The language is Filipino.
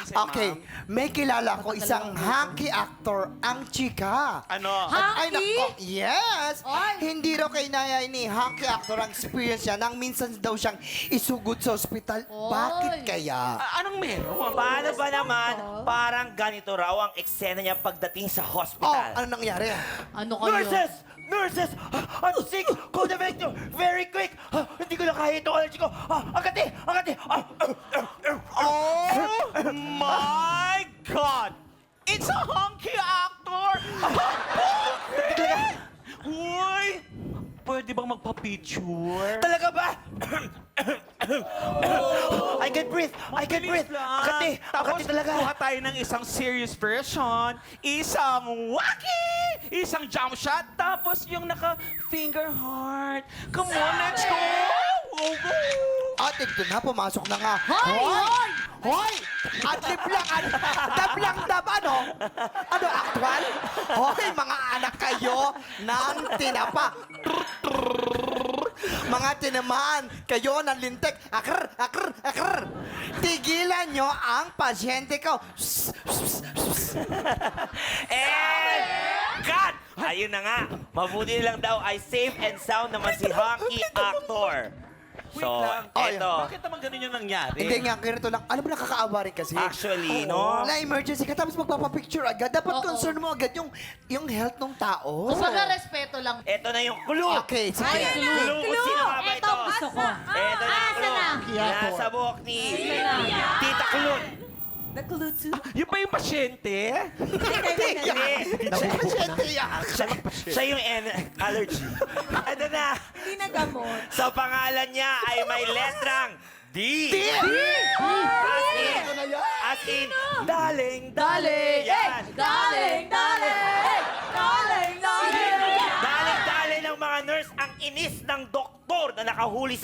sa'yo, Okay, may kilala ko isang hunky actor, ang chika. Ano? Ay, Hunky? nako, yes! Ay. Hindi raw kay Naya ni hunky actor ang experience niya nang minsan daw siyang isugod sa ospital. Bakit kaya? Anong meron? Paano ba naman parang ganito raw ang eksena niya pagdating sa Oh, hospital? ano nangyari? Ano kayo? Nurses! Nurses! I'm sick! Call the vector! Very quick! Hindi ko na kaya itong allergy ko! Agati! Agati! Oh my God! It's a hunky actor! Uy! Pwede bang magpa-picture? Talaga ba? I can breathe! I can breathe! Agati! Tapos, Agati talaga! kuha tayo ng isang serious version, isang wacky, isang jump shot, tapos yung naka-finger heart. Come on, let's go! Go, go! At ito na, pumasok na nga. Hoy! Hoy! Hoy! Adlib lang, dab lang, dab, ano? Ano, actual? Hoy, mga anak kayo ng tinapa. Mga tinamaan kayo ng lintik. Akr, akr, akr. Tigilan nyo ang pasyente ko. And cut! Ayun na nga. Mabuti lang daw ay safe and sound naman si hunky actor. So, Wait lang. eto. Bakit naman ganun yung nangyari? Hindi nga, ganito lang. Alam mo, nakakaawa rin kasi. Actually, no? Na-emergency ka, tapos magpapapicture agad. Dapat Oo. concern mo agad yung health ng tao. Kumbaga, respeto lang. Eto na yung clue. Okay, sige. Ay, Clue kung sino nga ba ito. Gusto ko. Eto na yung clue. Nasa buhok ni Tita Kulun. Yung pa yung pasyente? Hindi. Pasyente yan. Siya yung allergy. Ano na? Hindi na gamot. Sa pangalan niya ay may letrang D. As in, daling, Daling! Yan. Daling! Daling! Daling! Daling! Daling ng mga nurse ang inis ng doktor na nakahuli sa